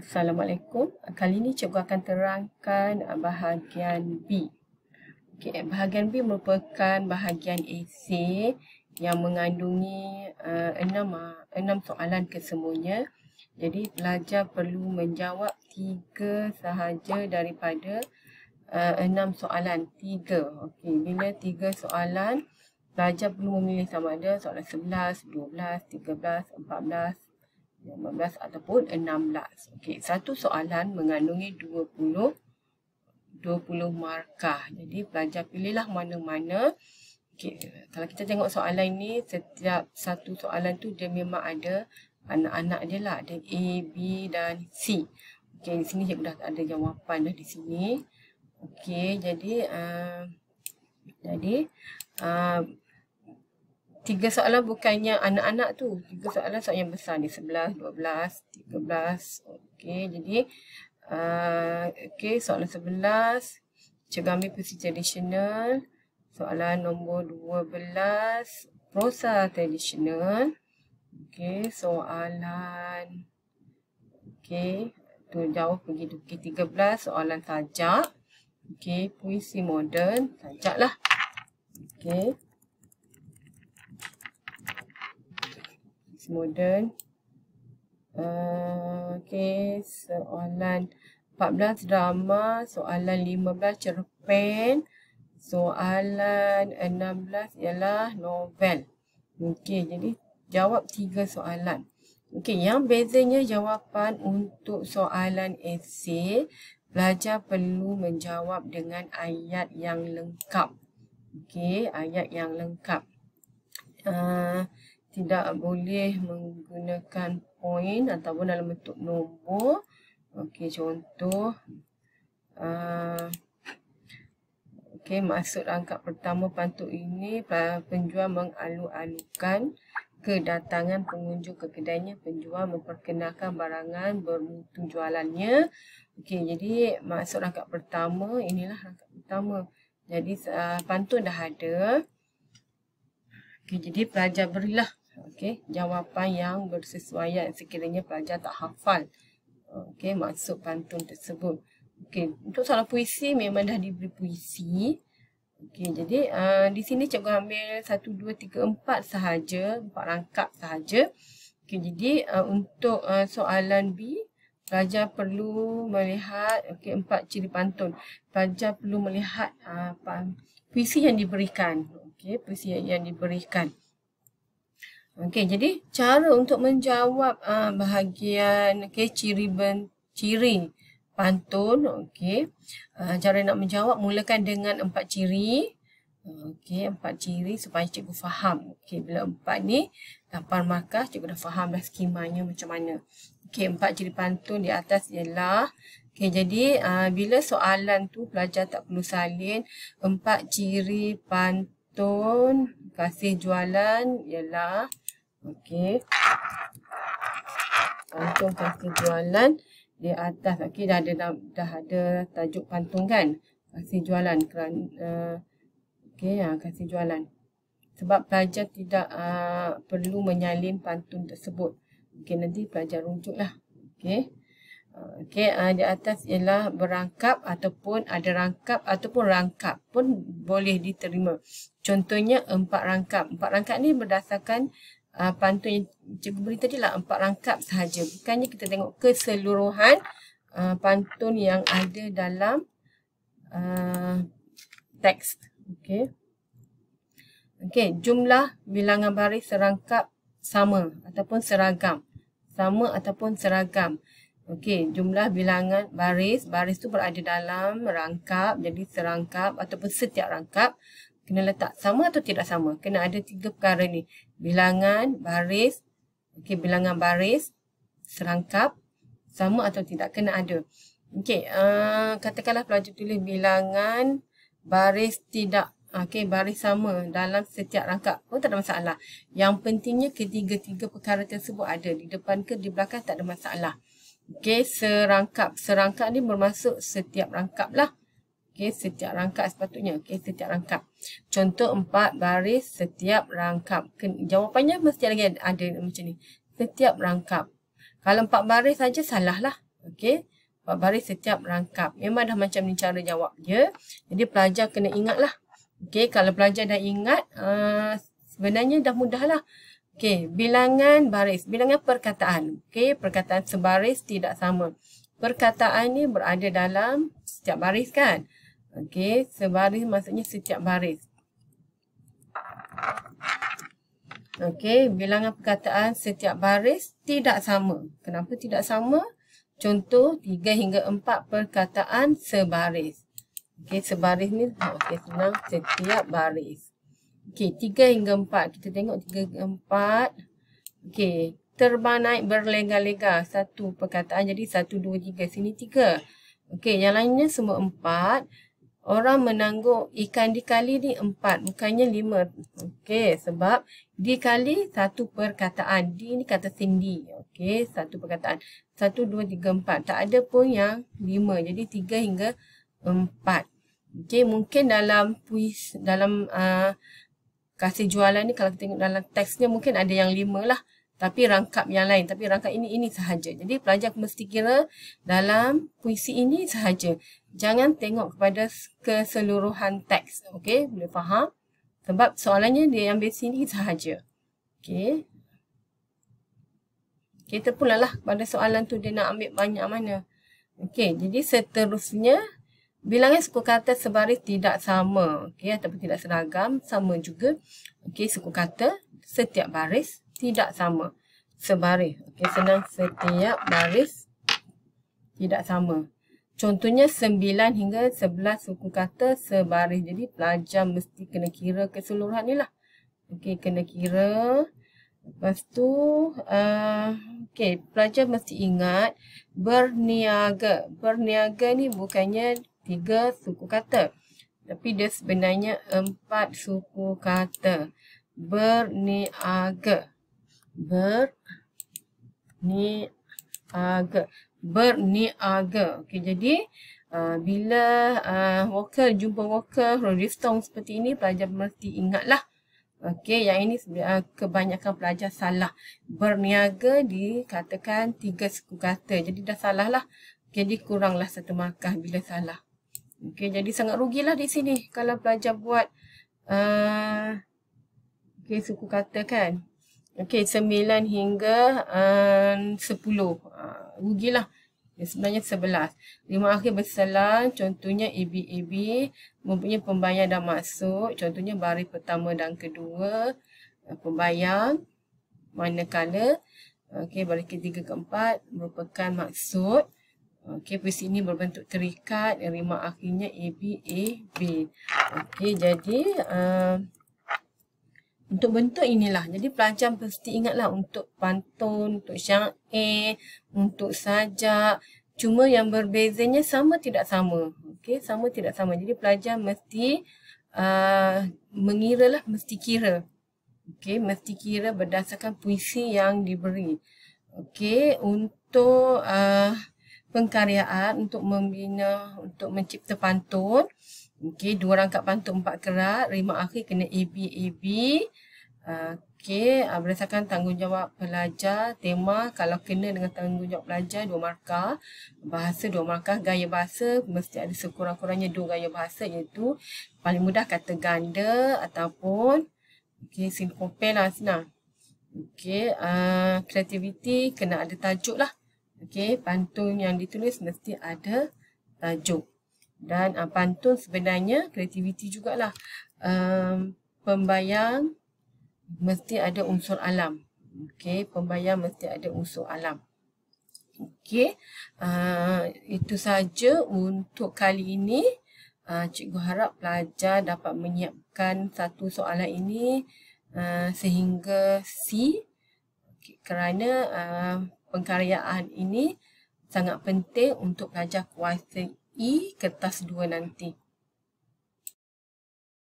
Assalamualaikum. Kali ini cikgu akan terangkan bahagian B. Okay, bahagian B merupakan bahagian esei yang mengandungi 6 soalan kesemuanya. Jadi pelajar perlu menjawab 3 sahaja daripada 6 soalan. 3. Okey, bila 3 soalan, pelajar perlu memilih sama ada soalan 11, 12, 13, 14, 15 ataupun 16. Okey, satu soalan mengandungi 20 markah. Jadi pelajar pilihlah mana-mana. Okey, kalau kita tengok soalan ini, setiap satu soalan tu dia memang ada anak-anak dia lah. Ada A, B dan C. Okey, di sini cikgu dah ada jawapan dah di sini. Okey, jadi 3 soalan bukannya anak-anak tu. 3 soalan yang besar ni. 11, 12, 13. Okey, jadi soalan 11. Cikgu ambil puisi tradisional. Soalan nombor 12. Prosa tradisional. Okey, soalan. Okey, tu jauh pergi tu. Okey, 13 soalan sajak. Okey, puisi moden. Sajak lah. Okey. Moden. Okey, soalan 14 drama, soalan 15 cerpen, soalan 16 ialah novel. Okey, jadi jawab 3 soalan. Okey, yang bezanya jawapan untuk soalan esei, pelajar perlu menjawab dengan ayat yang lengkap. Okey, ayat yang lengkap. Tidak boleh menggunakan poin ataupun dalam bentuk nombor. Okey, contoh. Okey, maksud rangkap pertama pantun ini, penjual mengalu-alukan kedatangan pengunjung ke kedainya. Penjual memperkenalkan barangan bermutu jualannya. Okey, jadi maksud rangkap pertama, inilah rangkap pertama. Jadi pantun dah ada. Okey, jadi pelajar berilah jawapan yang bersesuaian sekiranya pelajar tak hafal maksud pantun tersebut. Okey, untuk soalan puisi memang dah diberi puisi. Okey, jadi di sini cikgu ambil 1, 2, 3, 4 sahaja, 4 rangkap sahaja. Okey, jadi untuk soalan B, pelajar perlu melihat 4 ciri pantun. Pelajar perlu melihat puisi yang diberikan. Okey, puisi yang diberikan. Okey, jadi cara untuk menjawab bahagian ciri pantun. Okey, cara nak menjawab, mulakan dengan 4 ciri. Okey, 4 ciri supaya cikgu faham. Okey, bila 4 ni 8 markah, cikgu dah faham dah skemanya macam mana. Okey, 4 ciri pantun di atas ialah, okey, jadi bila soalan tu pelajar tak perlu salin. 4 ciri pantun kasih jualan ialah, okey, pantun kasih jualan di atas. Okey, dah ada tajuk pantun kan, kasih jualan kerana kasih jualan. Sebab pelajar tidak perlu menyalin pantun tersebut. Okey, nanti pelajar rujuklah. Okey. Okey, di atas ialah berangkap ataupun ada rangkap ataupun rangkap pun boleh diterima. Contohnya 4 rangkap. 4 rangkap ni berdasarkan pantun yang cikgu beri tadi lah, 4 rangkap sahaja. Bukannya kita tengok keseluruhan pantun yang ada dalam teks. Okey. Okey, jumlah bilangan baris serangkap sama ataupun seragam. Sama ataupun seragam. Okey, jumlah bilangan baris tu berada dalam rangkap, jadi serangkap ataupun setiap rangkap kena letak sama atau tidak sama. Kena ada 3 perkara ni. Bilangan baris, okey, bilangan baris serangkap sama atau tidak, kena ada. Okey, katakanlah pelajar tulis bilangan baris tidak, okey, baris sama dalam setiap rangkap pun tak ada masalah. Yang pentingnya ketiga-tiga perkara tersebut ada di depan ke di belakang, tak ada masalah. Okey, serangkap. Serangkap ni bermaksud setiap rangkap lah. Okey, setiap rangkap sepatutnya. Okey, setiap rangkap. Contoh 4 baris setiap rangkap. Jawapannya mesti lagi ada macam ni. Setiap rangkap. Kalau 4 baris saja salah lah. Okey, 4 baris setiap rangkap. Memang dah macam ni cara jawab dia. Jadi pelajar kena ingatlah. Okey, kalau pelajar dah ingat, sebenarnya dah mudah lah. Okey, bilangan baris, bilangan perkataan. Okey, perkataan sebaris tidak sama. Perkataan ni berada dalam setiap baris kan? Okey, sebaris maksudnya setiap baris. Okey, bilangan perkataan setiap baris tidak sama. Kenapa tidak sama? Contoh 3 hingga 4 perkataan sebaris. Okey, sebaris ni okey senang, setiap baris. Okey, 3 hingga 4. Kita tengok 3 hingga 4. Okey, terbang naik berlega-lega. Satu perkataan jadi 1, 2, 3. Sini 3. Okey, yang lainnya semua 4. Orang menangguk ikan dikali ni 4, bukannya 5. Okey, sebab dikali satu perkataan. Di ni kata Cindy. Okey, satu perkataan. 1, 2, 3, 4. Tak ada pun yang 5. Jadi 3 hingga 4. Okey, mungkin dalam puisi, dalam kasih jualan ni kalau kita tengok dalam teksnya mungkin ada yang 5 lah. Tapi rangkap yang lain. Tapi rangkap ini sahaja. Jadi pelajar mesti kira dalam puisi ini sahaja. Jangan tengok kepada keseluruhan teks. Okey, boleh faham? Sebab soalannya dia ambil sini sahaja. Okey. Kita pulalah pada soalan tu dia nak ambil banyak mana. Okey, jadi seterusnya bilangan suku kata sebaris tidak sama. Okey, ataupun tidak seragam. Sama juga. Okey, suku kata setiap baris tidak sama. Sebaris. Okey, senang, setiap baris tidak sama. Contohnya 9 hingga 11 suku kata sebaris. Jadi pelajar mesti kena kira keseluruhan ni lah. Okey, kena kira. Lepas tu, okey, pelajar mesti ingat berniaga. Berniaga ni bukannya 3 suku kata. Tapi dia sebenarnya 4 suku kata. Berniaga. Berniaga. Okey, jadi bila Walker jumpa Walker, Rolling Stone seperti ini, pelajar mesti ingatlah. Okey, yang ini kebanyakan pelajar salah. Berniaga dikatakan 3 suku kata. Jadi dah salah lah. Jadi kuranglah 1 markah bila salah. Okey, jadi sangat rugilah di sini kalau pelajar buat okey, suku kata kan. Okey, 9 hingga 10. Rugilah. Sebenarnya 11. 5 akhir berselang. Contohnya AB mempunyai pembayang dan maksud. Contohnya baris pertama dan kedua. Pembayang. Manakala. Okey, baris ketiga keempat merupakan maksud. Okey, puisi ini berbentuk terikat. 5 akhirnya AB. Okey, jadi untuk bentuk inilah. Jadi pelajar mesti ingatlah untuk pantun, untuk syair, untuk sajak. Cuma yang berbezanya sama tidak sama. Okey, sama tidak sama. Jadi pelajar mesti mengira lah, mesti kira. Okey, mesti kira berdasarkan puisi yang diberi. Okey, untuk pengkaryaan, untuk membina, untuk mencipta pantun. Okey, 2 rangkap pantun 4 kerat, 5 akhir kena AB. Okey, berdasarkan tanggungjawab pelajar, tema kalau kena dengan tanggungjawab pelajar 2 markah, bahasa 2 markah, gaya bahasa mesti ada sekurang-kurangnya 2 gaya bahasa, iaitu paling mudah kata ganda ataupun okey, sinkope lah, senang. Okey, kreativiti kena ada tajuk lah. Okey, pantun yang ditulis mesti ada tajuk. Dan pantun sebenarnya kreativiti jugalah. Pembayang mesti ada unsur alam. Okey, pembayang mesti ada unsur alam. Okey, itu saja untuk kali ini. Cikgu harap pelajar dapat menyiapkan satu soalan ini sehingga C. Okay, kerana pengkaryaan ini sangat penting untuk pelajar kuasai kertas 2 nanti.